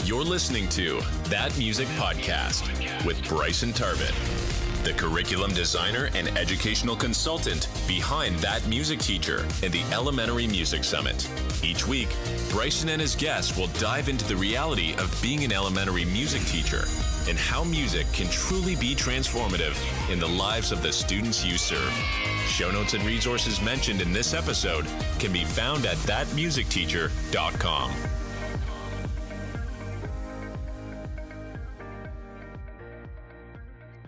You're listening to That Music Podcast with Bryson Tarvin, the curriculum designer and educational consultant behind That Music Teacher and the Elementary Music Summit. Each week, Bryson and his guests will dive into the reality of being an elementary music teacher and how music can truly be transformative in the lives of the students you serve. Show notes and resources mentioned in this episode can be found at thatmusicteacher.com.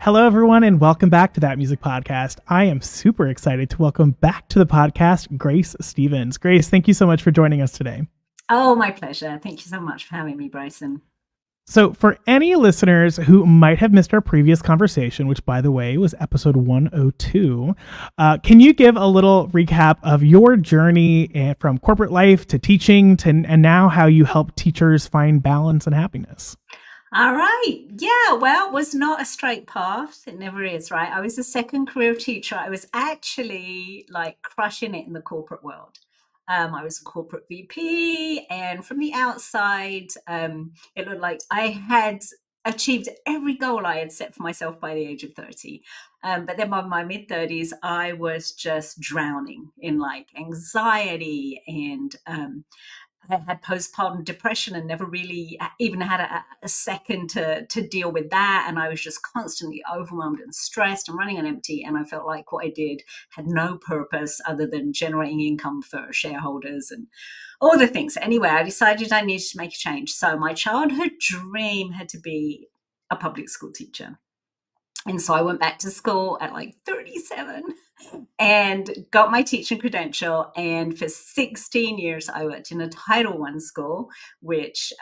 Hello, everyone, and welcome back to That Music Podcast. I am super excited to welcome back to the podcast Grace Stevens. Grace, thank you so much for joining us today. Oh, my pleasure. Thank you so much for having me, Bryson. So for any listeners who might have missed our previous conversation, which, by the way, was episode 102, can you give a little recap of your journey from corporate life to teaching and now how you help teachers find balance and happiness? All right. Yeah, well, it was not a straight path. It never is, right? I was a second career teacher. I was actually like crushing it in the corporate world. I was a corporate VP, and from the outside, it looked like I had achieved every goal I had set for myself by the age of 30. But then by my mid-30s, I was just drowning in like anxiety and I had postpartum depression and never really even had a second to deal with that. And I was just constantly overwhelmed and stressed and running on empty. And I felt like what I did had no purpose other than generating income for shareholders and all the things. Anyway, I decided I needed to make a change. So my childhood dream had to be a public school teacher. And so I went back to school at like 37 and got my teaching credential. And for 16 years, I worked in a Title I school, which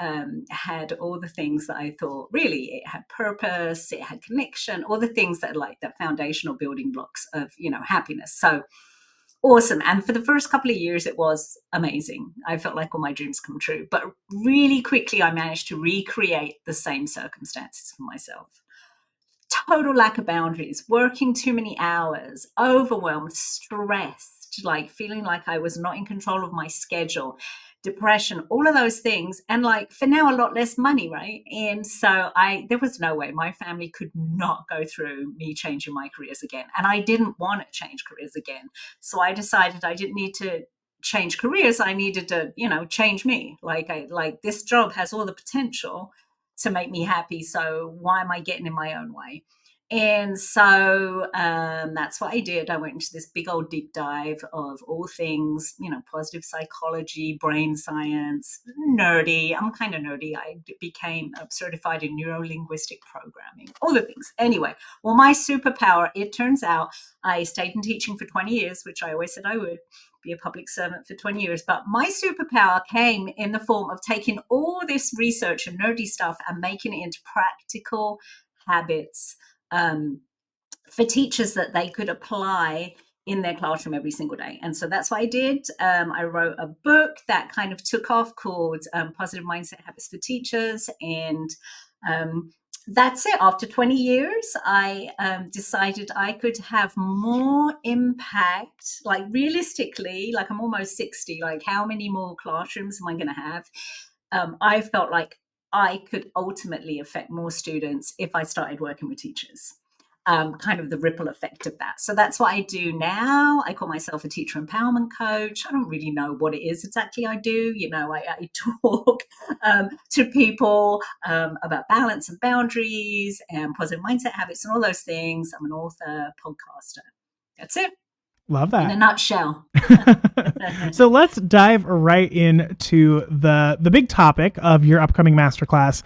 had all the things that I thought really it had purpose, it had connection, all the things that are like the foundational building blocks of, happiness. So awesome. And for the first couple of years, it was amazing. I felt like all my dreams come true. But really quickly, I managed to recreate the same circumstances for myself. Total lack of boundaries, working too many hours, overwhelmed, stressed, like feeling like I was not in control of my schedule, depression, all of those things. And like for now, a lot less money, right? And so there was no way my family could not go through me changing my careers again. And I didn't want to change careers again. So I decided I didn't need to change careers. I needed to, change me. Like this job has all the potential to make me happy. So why am I getting in my own way? And so that's what I did. I went into this big old deep dive of all things, positive psychology, brain science, nerdy. I'm kind of nerdy. I became certified in neuro-linguistic programming, all the things. Anyway, well, my superpower, it turns out I stayed in teaching for 20 years, which I always said I would. Be a public servant for 20 years. But my superpower came in the form of taking all this research and nerdy stuff and making it into practical habits for teachers that they could apply in their classroom every single day. And so that's what I did. I wrote a book that kind of took off called Positive Mindset Habits for Teachers. And that's it. After 20 years, I decided I could have more impact, like realistically, like I'm almost 60, like how many more classrooms am I going to have? I felt like I could ultimately affect more students if I started working with teachers. Kind of the ripple effect of that. So that's what I do now. I call myself a teacher empowerment coach. I don't really know what it is exactly I do. I talk to people about balance and boundaries and positive mindset habits and all those things. I'm an author, podcaster. That's it. Love that. In a nutshell. So let's dive right into the big topic of your upcoming masterclass,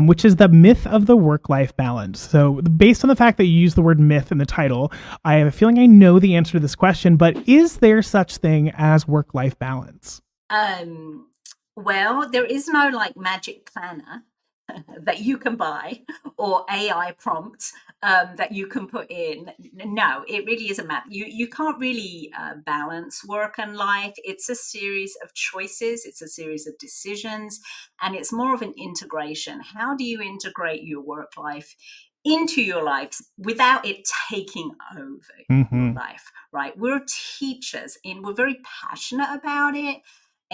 which is the myth of the work-life balance. So based on the fact that you use the word myth in the title, I have a feeling I know the answer to this question, but is there such thing as work-life balance? Well, there is no like magic planner that you can buy or AI prompts that you can put in. No, it really is a map. You can't really balance work and life. It's a series of choices. It's a series of decisions, and it's more of an integration. How do you integrate your work life into your life without it taking over your life, right? We're teachers and we're very passionate about it.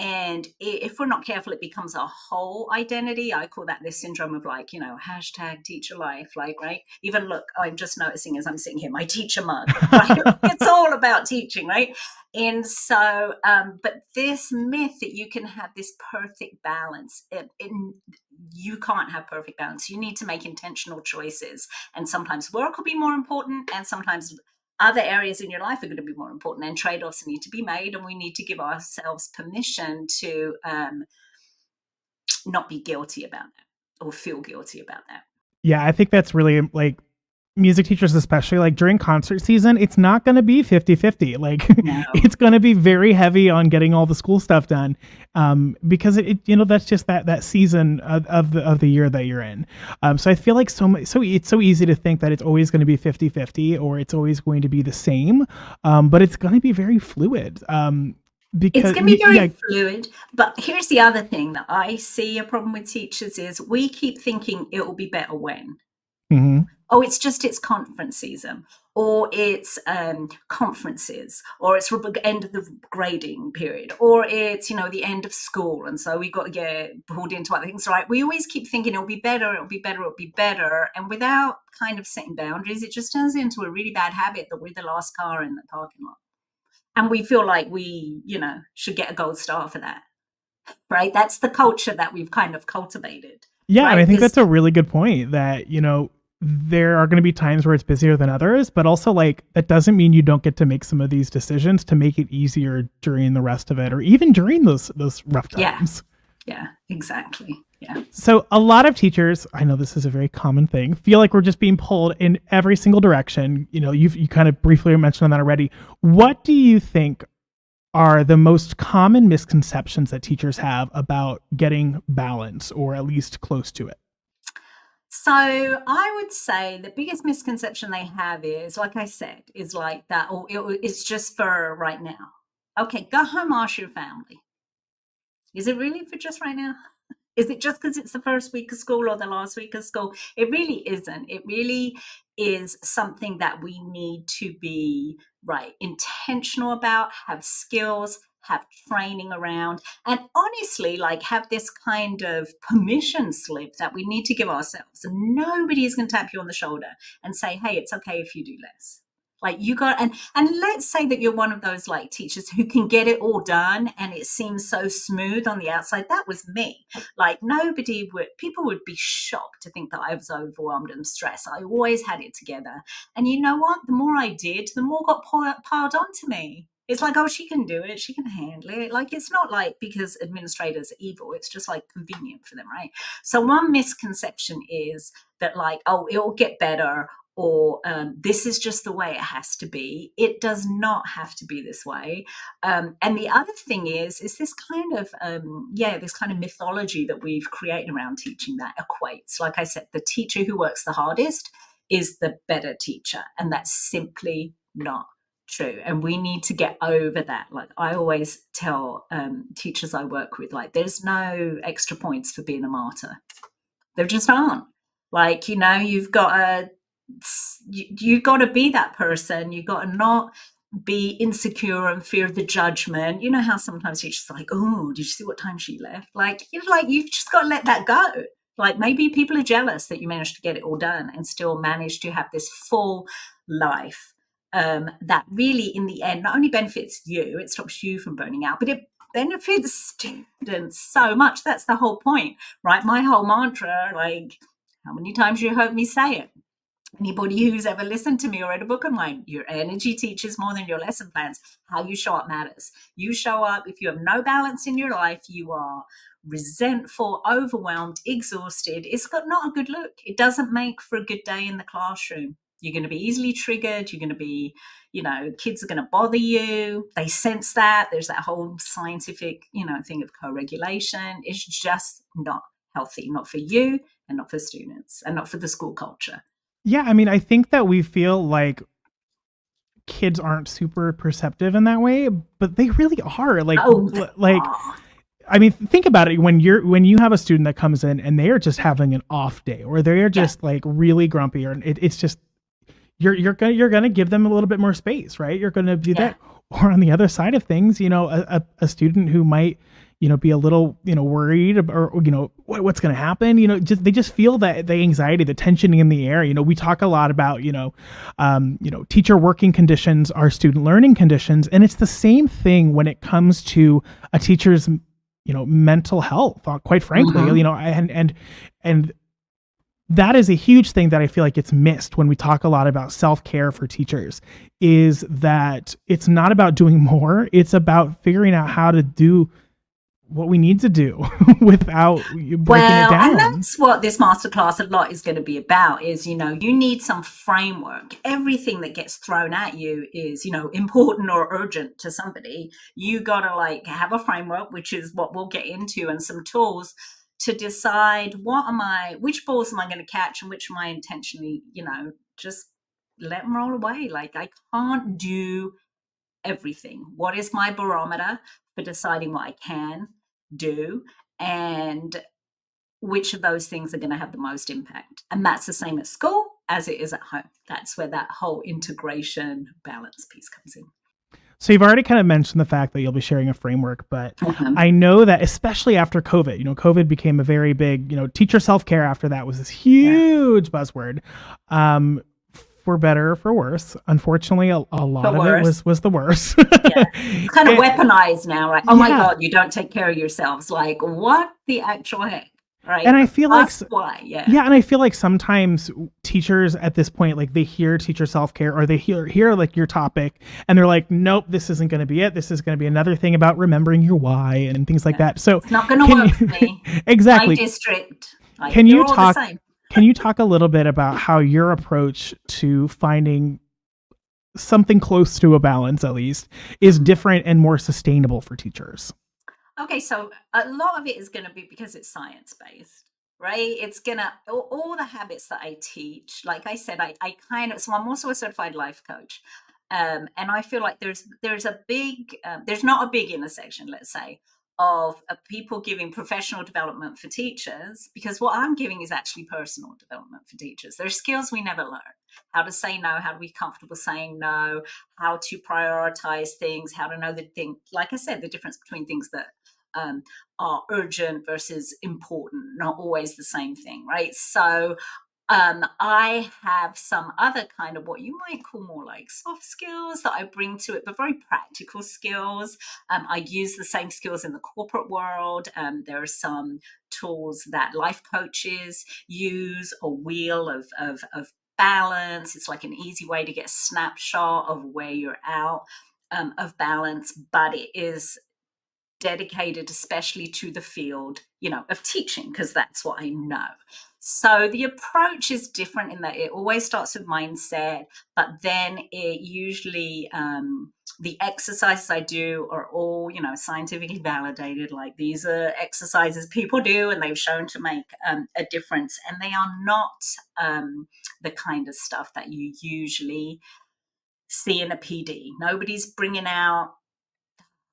And if we're not careful, it becomes our whole identity. I call that this syndrome of like, hashtag teacher life. Like, right. Even look, I'm just noticing as I'm sitting here, my teacher mug, right? It's all about teaching, right? And so, but this myth that you can have this perfect balance, you can't have perfect balance. You need to make intentional choices. And sometimes work will be more important, and sometimes other areas in your life are going to be more important, and trade-offs need to be made, and we need to give ourselves permission to not be guilty about that or feel guilty about that. Yeah, I think that's really like music teachers, especially like during concert season, it's not going to be 50-50. Like No. it's going to be very heavy on getting all the school stuff done, because that's just that season of the year that you're in. So I feel like it's so easy to think that it's always going to be 50-50 or it's always going to be the same, but it's going to be very fluid. Because it's going to be very fluid. But here's the other thing that I see a problem with teachers is we keep thinking it will be better when. Mm-hmm. Oh, it's conference season, or it's conferences, or it's end of the grading period, or it's, the end of school. And so we got to get pulled into other things, right? We always keep thinking it'll be better, it'll be better, it'll be better. And without kind of setting boundaries, it just turns into a really bad habit that we're the last car in the parking lot. And we feel like we, should get a gold star for that, right? That's the culture that we've kind of cultivated. Yeah, right? And I think that's a really good point that, there are going to be times where it's busier than others, but also like that doesn't mean you don't get to make some of these decisions to make it easier during the rest of it, or even during those rough times. Yeah, exactly. Yeah. So a lot of teachers, I know this is a very common thing, feel like we're just being pulled in every single direction. You kind of briefly mentioned on that already. What do you think are the most common misconceptions that teachers have about getting balance, or at least close to it? So I would say the biggest misconception they have is, like I said, is like that, it's just for right now. Okay, go home, ask your family. Is it really for just right now? Is it just because it's the first week of school or the last week of school? It really isn't. It really is something that we need to be intentional about, have skills, have training around, and honestly, have this kind of permission slip that we need to give ourselves. And nobody is going to tap you on the shoulder and say, hey, it's okay if you do less. You got, and let's say that you're one of those teachers who can get it all done and it seems so smooth on the outside. That was me. People would be shocked to think that I was overwhelmed and stressed. I always had it together. And you know what? The more I did, the more got piled onto me. It's like, oh, she can do it. She can handle it. It's not because administrators are evil. It's just convenient for them, right? So one misconception is that oh, it'll get better, or this is just the way it has to be. It does not have to be this way. And the other thing is this kind of, this kind of mythology that we've created around teaching that equates. Like I said, the teacher who works the hardest is the better teacher. And that's simply not true. And we need to get over that. I always tell teachers I work with, there's no extra points for being a martyr. There just aren't. You've got to be that person. You got to not be insecure and fear the judgment. You know how sometimes teachers are like, oh, did you see what time she left? You've just got to let that go. Maybe people are jealous that you managed to get it all done and still manage to have this full life that really in the end not only benefits you, it stops you from burning out, but it benefits students so much. That's the whole point, right? My whole mantra, how many times you heard me say it? Anybody who's ever listened to me or read a book of mine, your energy teaches more than your lesson plans. How you show up matters. You show up, if you have no balance in your life, you are resentful, overwhelmed, exhausted. It's got not a good look. It doesn't make for a good day in the classroom. You're going to be easily triggered. You're going to be, kids are going to bother you. They sense that. There's that whole scientific, thing of co-regulation. It's just not healthy, not for you and not for students and not for the school culture. Yeah, I mean, I think that we feel like kids aren't super perceptive in that way, but they really are. I mean, think about it. When you have a student that comes in and they are just having an off day, or they are just really grumpy, or it's just you're gonna give them a little bit more space, right? You're gonna do that. Or on the other side of things, a student who might, be a little, worried or what's going to happen, they just feel that the anxiety, the tension in the air. We talk a lot about, teacher working conditions are student learning conditions. And it's the same thing when it comes to a teacher's, mental health, quite frankly, and that is a huge thing that I feel like it's missed when we talk a lot about self-care for teachers, is that it's not about doing more. It's about figuring out how to do what we need to do without breaking it down. And that's what this masterclass a lot is going to be about is, you need some framework. Everything that gets thrown at you is, important or urgent to somebody. You got to have a framework, which is what we'll get into, and some tools to decide which balls am I going to catch and which am I intentionally, just let them roll away. I can't do everything. What is my barometer for deciding what I can do and which of those things are going to have the most impact? And that's the same at school as it is at home. That's where that whole integration balance piece comes in. So you've already kind of mentioned the fact that you'll be sharing a framework, but I know that especially after COVID, COVID became a very big, teacher self-care after that was this huge buzzword. For better or for worse. Unfortunately, a lot of it was the worst. It's kind of weaponized now, right? Oh my God, you don't take care of yourselves. What the actual heck? Right. And I feel why. And I feel like sometimes teachers at this point, they hear teacher self-care or they hear your topic and they're like, nope, this isn't going to be it. This is going to be another thing about remembering your why and things like that. So it's not going to work for me. Exactly. My district. Can you talk? Can you talk a little bit about how your approach to finding something close to a balance, at least, is different and more sustainable for teachers? Okay, so a lot of it is going to be because it's science-based, right? It's going to, all the habits that I teach, like I said, I kind of, so I'm also a certified life coach. And I feel like there's a big, there's not a big intersection, let's say, of people giving professional development for teachers, because what I'm giving is actually personal development for teachers. There's skills we never learn: how to say no, how to be comfortable saying no, how to prioritize things, how to know the thing. Like I said, the difference between things that are urgent versus important, not always the same thing, right? So I have some other kind of what you might call more like soft skills that I bring to it, but very practical skills. I use the same skills in the corporate world. There are some tools that life coaches use, a wheel of balance. It's like an easy way to get a snapshot of where you're out of balance, but it is dedicated especially to the field, of teaching, because that's what I know. So the approach is different in that it always starts with mindset, but then it usually, the exercises I do are all, scientifically validated. Like, these are exercises people do and they've shown to make a difference. And they are not the kind of stuff that you usually see in a PD. Nobody's bringing out,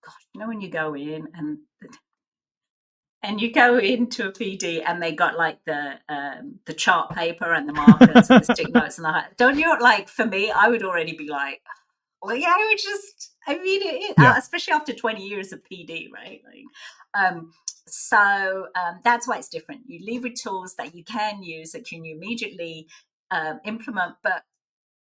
gosh, when you go in and you go into a PD and they got like the chart paper and the markers and the stick notes and don't you, for me, I would already be like, well, yeah, I would just, especially after 20 years of PD, right? So that's why it's different. You leave with tools that you can use, that you immediately implement, but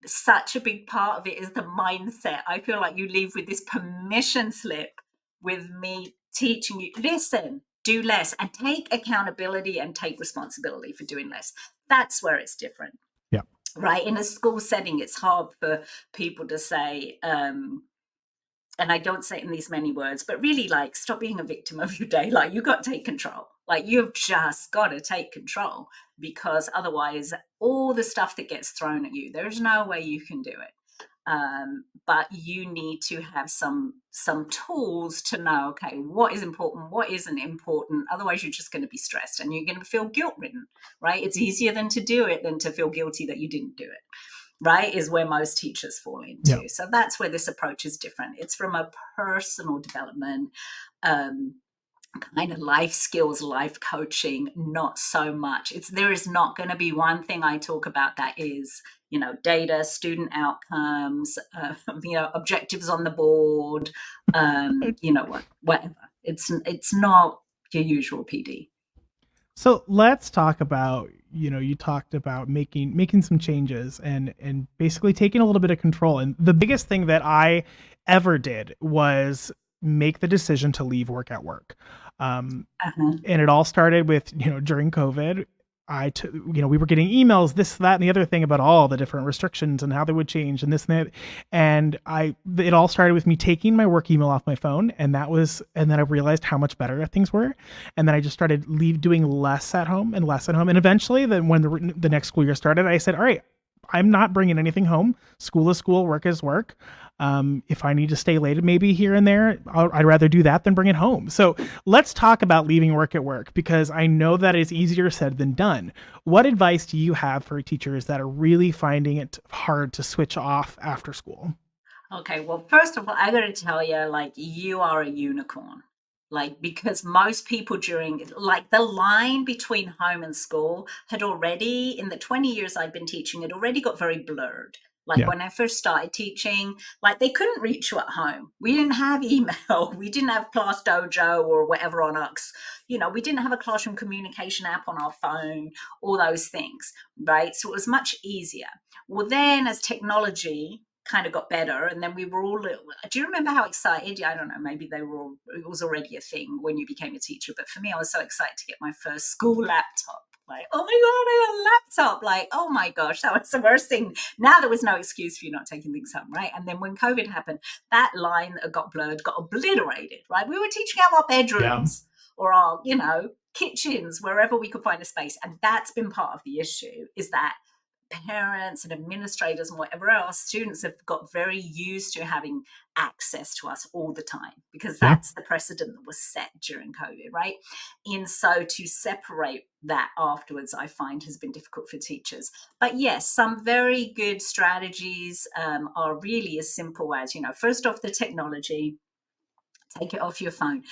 such a big part of it is the mindset. I feel like you leave with this permission slip with me teaching you, listen, do less, and take accountability and take responsibility for doing less. That's where it's different. Yeah. Right. In a school setting, it's hard for people to say, and I don't say it in these many words, but really, stop being a victim of your day. You got to take control. You've just got to take control, because otherwise all the stuff that gets thrown at you, there's no way you can do it. But you need to have some tools to know, okay, what is important, what isn't important. Otherwise you're just going to be stressed and you're going to feel guilt-ridden, right? It's easier than to do it than to feel guilty that you didn't do it, right? Is where most teachers fall into. Yeah. So that's where this approach is different. It's from a personal development kind of life skills, life coaching, not so much. There is not going to be one thing I talk about that is, data, student outcomes, objectives on the board, whatever. It's not your usual PD. So let's talk about, you talked about making some changes and basically taking a little bit of control. And the biggest thing that I ever did was make the decision to leave work at work. Uh-huh. And it all started with, during COVID, we were getting emails, this, that, and the other thing about all the different restrictions and how they would change and this and that. And it all started with me taking my work email off my phone. And then I realized how much better things were. And then I just started doing less at home and less at home. And eventually then when the next school year started, I said, all right, I'm not bringing anything home. School is school, work is work. If I need to stay late, maybe here and there, I'd rather do that than bring it home. So let's talk about leaving work at work, because I know that is easier said than done. What advice do you have for teachers that are really finding it hard to switch off after school? Okay, well, first of all, I got to tell you, you are a unicorn. Because most people the line between home and school had already, in the 20 years I've been teaching, it already got very blurred. Yeah. When I first started teaching, they couldn't reach you at home. We didn't have email. We didn't have Class Dojo or whatever on us. We didn't have a classroom communication app on our phone, all those things, right? So it was much easier. Well, then as technology kind of got better, and then we were all, do you remember how excited? I don't know, maybe it was already a thing when you became a teacher, but for me, I was so excited to get my first school laptop. Oh my God, I got a laptop. Oh my gosh, that was the worst thing. Now there was no excuse for you not taking things home, right? And then when COVID happened, that line that got blurred got obliterated, right? We were teaching out our bedrooms or our, kitchens, wherever we could find a space. And that's been part of the issue, is that parents and administrators and whatever else, students have got very used to having access to us all the time, because that's the precedent that was set during COVID, right? And so to separate that afterwards, I find has been difficult for teachers. But yes, some very good strategies are really as simple as, first off, the technology. Take it off your phone.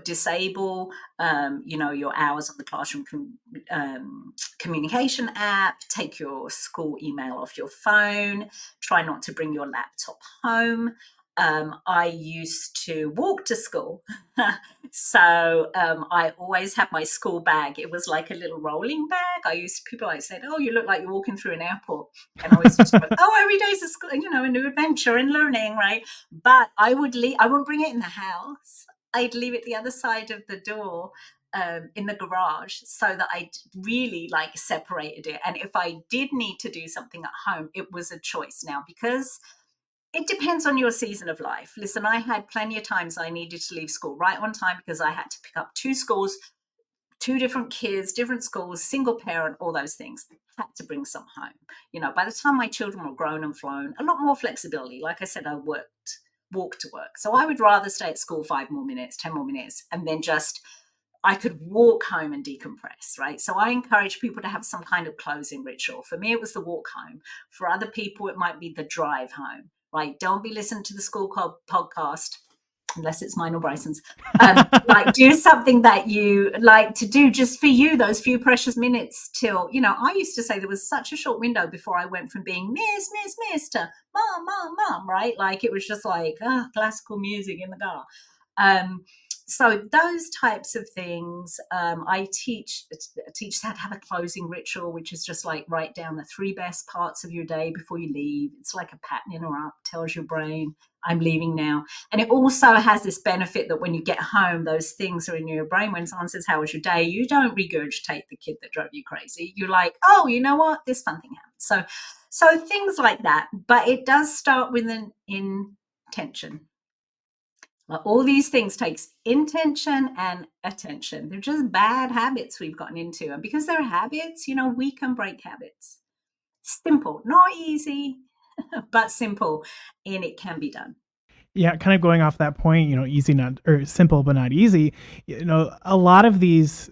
Disable, your hours on the classroom communication app. Take your school email off your phone. Try not to bring your laptop home. I used to walk to school. So I always had my school bag. It was like a little rolling bag. People said, oh, you look like you're walking through an airport. And I always just go, oh, every day's a new adventure and learning, right? But I wouldn't bring it in the house. I'd leave it the other side of the door in the garage, so that I really separated it. And if I did need to do something at home, it was a choice now, because it depends on your season of life. Listen, I had plenty of times I needed to leave school right on time because I had to pick up 2 schools, 2 different kids, different schools, single parent, all those things. Had to bring some home. By the time my children were grown and flown, a lot more flexibility. Like I said, I walked to work. So I would rather stay at school 5 more minutes, 10 more minutes, and then I could walk home and decompress, right? So I encourage people to have some kind of closing ritual. For me, it was the walk home. For other people, it might be the drive home. Right? Don't be listening to the school podcast, unless it's mine or Bryson's. Do something that you like to do just for you, those few precious minutes till, I used to say there was such a short window before I went from being miss to mom, right? It was just classical music in the car. So those types of things, I teach how to have a closing ritual, which is just write down the 3 best parts of your day before you leave. It's like a pattern interrupt, tells your brain, I'm leaving now. And it also has this benefit that when you get home, those things are in your brain. When someone says, how was your day? You don't regurgitate the kid that drove you crazy. You're like, oh, you know what? This fun thing happened. So things like that. But it does start with an intention. All these things takes intention and attention. They're just bad habits we've gotten into. And because they're habits, we can break habits. Simple, not easy, but simple. And it can be done. Yeah, kind of going off that point, easy, or simple, but not easy. A lot of these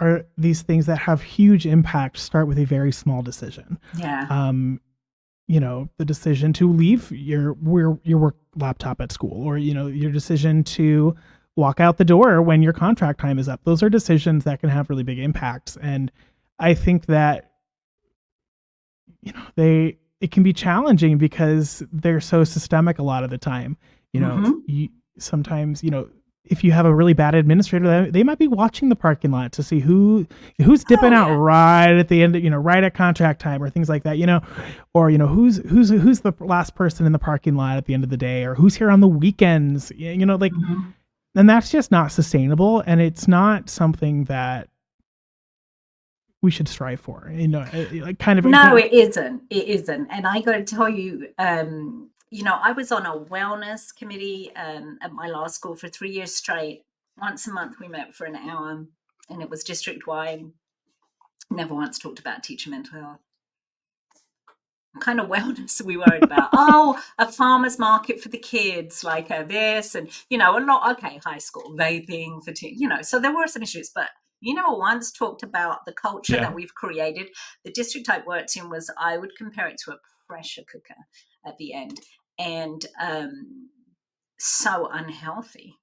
are these things that have huge impact start with a very small decision. Yeah. The decision to leave your work laptop at school, or, your decision to walk out the door when your contract time is up. Those are decisions that can have really big impacts. And I think that, it can be challenging because they're so systemic a lot of the time. Sometimes, if you have a really bad administrator, they might be watching the parking lot to see who's dipping out right at the end, right at contract time or things like that, or who's the last person in the parking lot at the end of the day, or who's here on the weekends, and that's just not sustainable, and it's not something that we should strive for. No, it isn't. It isn't. And I got to tell you, I was on a wellness committee at my law school for 3 years straight. Once a month, we met for an hour, and it was district wide. Never once talked about teacher mental health. What kind of wellness are we worried about? Oh, a farmer's market for the kids, like this, and a lot. Okay, high school vaping for so there were some issues, but you never once talked about the culture that we've created. The district I worked in I would compare it to a pressure cooker at the end, and so unhealthy,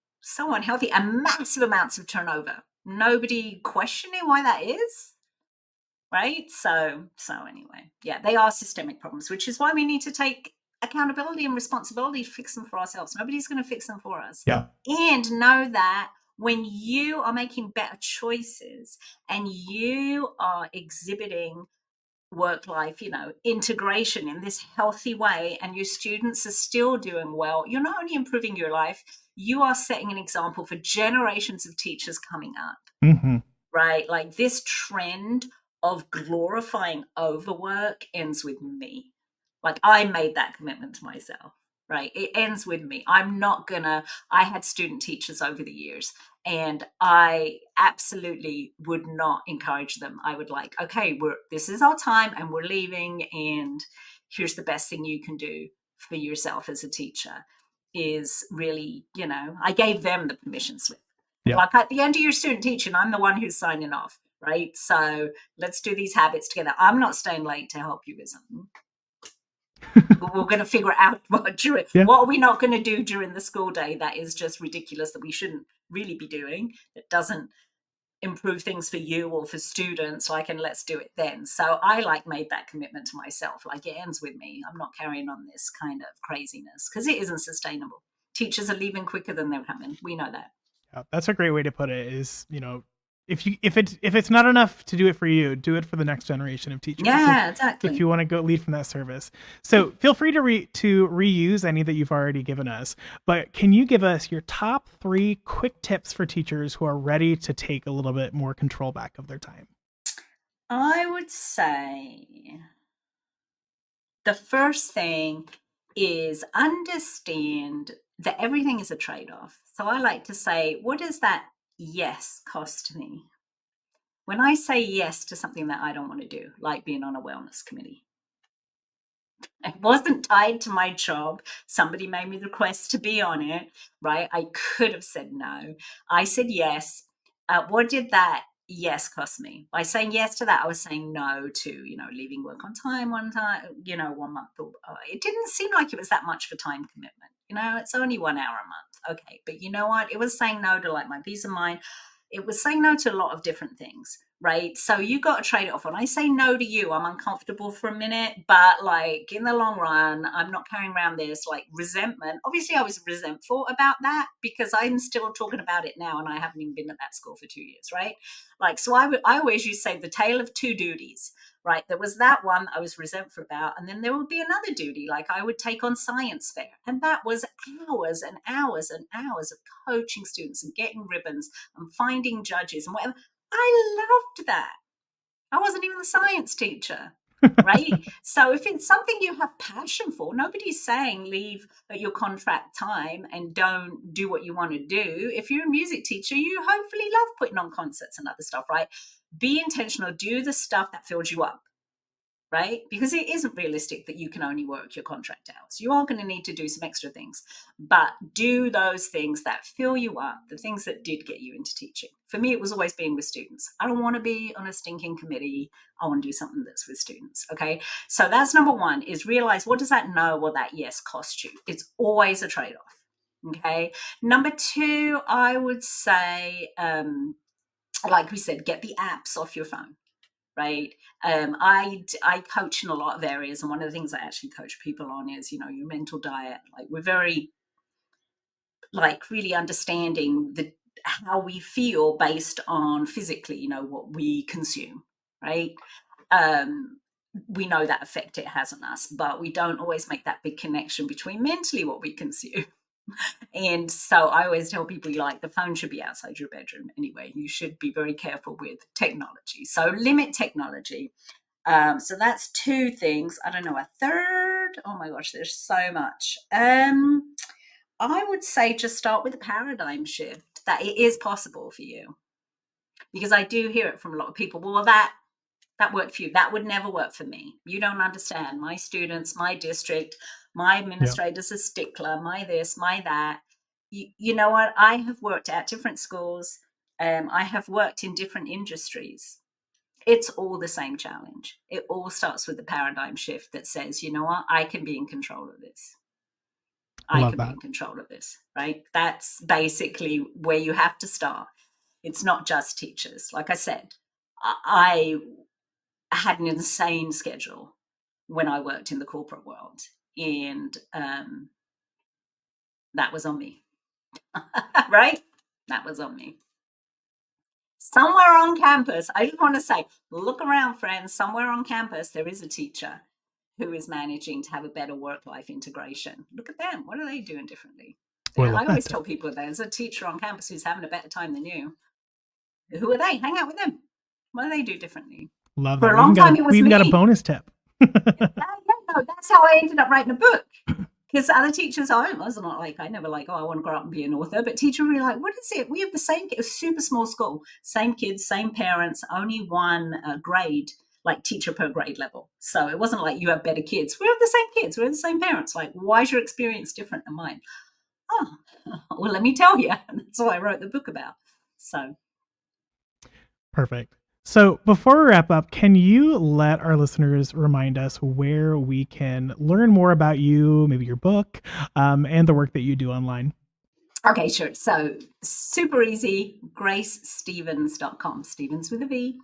and massive amounts of turnover. Nobody questioning why that is. Right. So anyway, they are systemic problems, which is why we need to take accountability and responsibility to fix them for ourselves. Nobody's going to fix them for us. Yeah. And know that when you are making better choices and you are exhibiting work-life, integration in this healthy way, and your students are still doing well, you're not only improving your life, you are setting an example for generations of teachers coming up. Mm-hmm. Right? Like this trend of glorifying overwork ends with me. Like I made that commitment to myself, right? It ends with me. I had student teachers over the years, and I absolutely would not encourage them. I would okay, this is our time and we're leaving, and here's the best thing you can do for yourself as a teacher is really, I gave them the permission slip. Yeah. Like at the end of your student teaching, I'm the one who's signing off, right? So let's do these habits together. I'm not staying late to help you with something. We're going to figure out what are we not going to do during the school day that is just ridiculous, that we shouldn't really be doing, that doesn't improve things for you or for students, and let's do it then. So I made that commitment to myself. It ends with me. I'm not carrying on this kind of craziness because it isn't sustainable. Teachers are leaving quicker than they're coming. We know that. Yeah, that's a great way to put it. Is if it's not enough to do it for you, do it for the next generation of teachers. Yeah, exactly. If you want to go lead from that service, so feel free to reuse any that you've already given us. But can you give us your top 3 quick tips for teachers who are ready to take a little bit more control back of their time? I would say the first thing is understand that everything is a trade-off. So I like to say, what does that yes cost me? When I say yes to something that I don't want to do, like being on a wellness committee, it wasn't tied to my job. Somebody made me the request to be on it, right? I could have said no. I said yes. What did that yes cost me? By saying yes to that, I was saying no to, leaving work on time 1 month. It didn't seem like it was that much for time commitment. It's only 1 hour a month. Okay. But you know what? It was saying no to my peace of mind. It was saying no to a lot of different things, right? So you got to trade it off. When I say no to you, I'm uncomfortable for a minute, but in the long run, I'm not carrying around this resentment. Obviously, I was resentful about that because I'm still talking about it now, and I haven't even been at that school for 2 years, right? So I always used to say the tale of 2 duties, right? There was that one I was resentful about, and then there would be another duty, I would take on science fair, and that was hours and hours and hours of coaching students and getting ribbons and finding judges and whatever. I loved that. I wasn't even the science teacher, right? So if it's something you have passion for, nobody's saying leave at your contract time and don't do what you want to do. If you're a music teacher, you hopefully love putting on concerts and other stuff, right? Be intentional. Do the stuff that fills you up, right? Because it isn't realistic that you can only work your contract hours. You are going to need to do some extra things, but do those things that fill you up, the things that did get you into teaching. For me, it was always being with students. I don't want to be on a stinking committee. I want to do something that's with students, okay? So that's number 1, is realize, what does that no or that yes cost you? It's always a trade-off. Okay. Number two, I would say, like we said, get the apps off your phone. Right. I coach in a lot of areas, and one of the things I actually coach people on is, your mental diet. Like, we're very, like, really understanding how we feel based on physically, what we consume. Right. Um, we know that effect it has on us, but we don't always make that big connection between mentally what we consume. And so I always tell people, like, the phone should be outside your bedroom anyway. You should be very careful with technology. So limit technology. So that's two things. I don't know, a third. Oh my gosh, there's so much. I would say just start with a paradigm shift, that it is possible for you. Because I do hear it from a lot of people. Well, that worked for you. That would never work for me. You don't understand. My students, my district, my administrator's a stickler, my this, my that. You know what? I have worked at different schools. I have worked in different industries. It's all the same challenge. It all starts with the paradigm shift that says, you know what? I can be in control of this. I Love can be that. in control of this, right? That's basically where you have to start. It's not just teachers. Like I said, I had an insane schedule when I worked in the corporate world, and that was on me. Right? That was on me. Somewhere on campus, I just want to say, look around, friends. Somewhere on campus, there is a teacher who is managing to have a better work-life integration. Look at them. What are they doing differently? Oh, I love I that always tip. tell people, there's a teacher on campus who's having a better time than you. Who are they? Hang out with them. What do they do differently? Love For that. a long time, it was We even got a me. bonus tip. No, that's how I ended up writing a book. Because other teachers, I was not like, I never like, oh, I want to grow up and be an author. But teachers were like, what is it? We have the same, a super small school, same kids, same parents, only one grade, like teacher per grade level. So it wasn't like you have better kids. We have the same kids. We have the same parents. Like, why is your experience different than mine? Oh, well, let me tell you. And that's what I wrote the book about. So. Perfect. So before we wrap up, can you let our listeners remind us where we can learn more about you, maybe your book, and the work that you do online? Okay, sure. So super easy, gracestevens.com, Stevens with a V.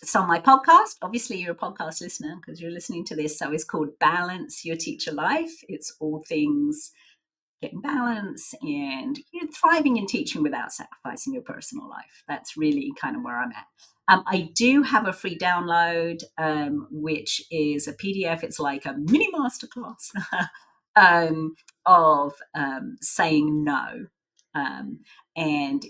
So my podcast, obviously you're a podcast listener because you're listening to this. So it's called Balance Your Teacher Life. It's all things getting balance and thriving in teaching without sacrificing your personal life. That's really kind of where I'm at. I do have a free download, which is a PDF. It's like a mini masterclass of saying no. And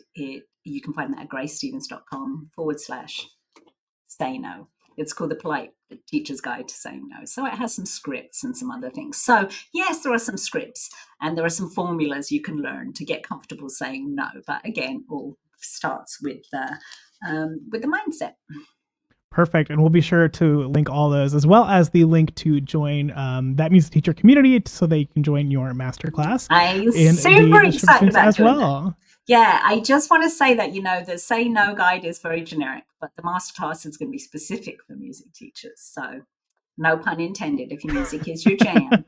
you can find that at gracestevens.com/say no. It's called The Polite Teacher's Guide to Saying No. So it has some scripts and some other things. So yes, there are some scripts and there are some formulas you can learn to get comfortable saying no. But again, all starts with the mindset. Perfect. And we'll be sure to link all those, as well as the link to join that music teacher community so they can join your masterclass. I'm super excited about as doing well. That. Yeah, I just want to say that, the Say No guide is very generic, but the masterclass is going to be specific for music teachers. So no pun intended if your music is your jam.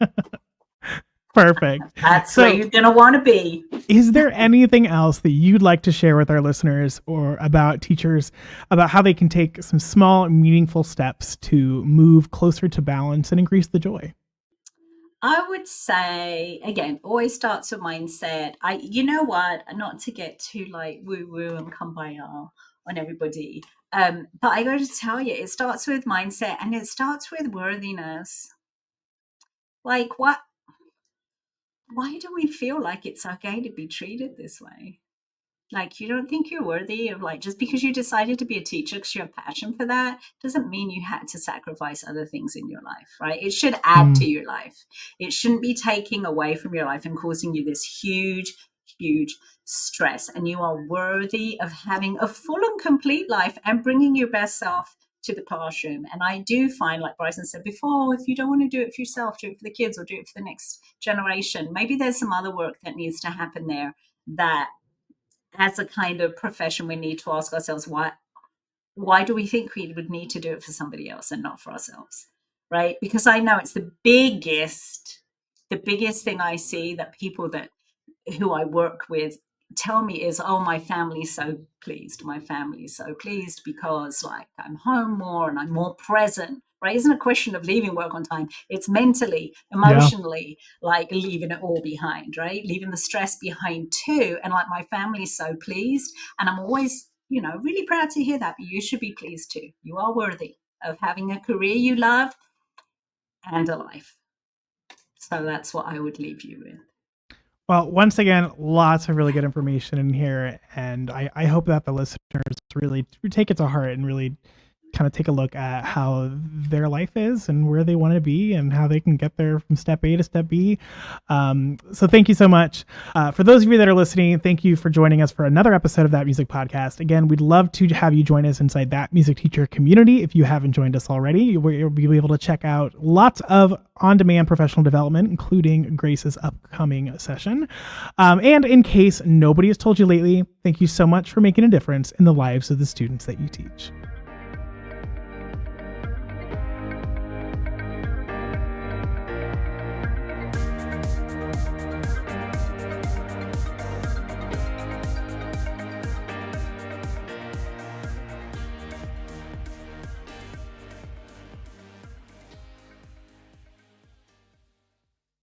Perfect. That's where you're going to want to be. Is there anything else that you'd like to share with our listeners or about teachers, about how they can take some small, meaningful steps to move closer to balance and increase the joy? I would say, again, always starts with mindset. You know what, not to get too like woo-woo and kumbaya on everybody, but I got to tell you, it starts with mindset and it starts with worthiness. Like, why do we feel like it's okay to be treated this way? Like, you don't think you're worthy of, like, just because you decided to be a teacher because you have passion for that doesn't mean you had to sacrifice other things in your life, right? It should add to your life. It shouldn't be taking away from your life and causing you this huge, huge stress. And you are worthy of having a full and complete life and bringing your best self to the classroom. And I do find, like Bryson said before, if you don't want to do it for yourself, do it for the kids or do it for the next generation. Maybe there's some other work that needs to happen there that, as a kind of profession, we need to ask ourselves, why do we think we would need to do it for somebody else and not for ourselves, right? Because I know it's the biggest thing I see, that people that who I work with tell me is, oh, my family's so pleased. My family's so pleased because like I'm home more and I'm more present, right? It isn't a question of leaving work on time. It's mentally, Yeah. emotionally, like leaving it all behind, right? Leaving the stress behind too. And like my family's so pleased. And I'm always, really proud to hear that. But you should be pleased too. You are worthy of having a career you love and a life. So that's what I would leave you with. Well, once again, lots of really good information in here. And I hope that the listeners really take it to heart and really kind of take a look at how their life is and where they want to be and how they can get there from step A to step B. So thank you so much. For those of you that are listening, thank you for joining us for another episode of That Music Podcast. Again, we'd love to have you join us inside That Music Teacher community. If you haven't joined us already, you'll be able to check out lots of on-demand professional development, including Grace's upcoming session. And in case nobody has told you lately, thank you so much for making a difference in the lives of the students that you teach.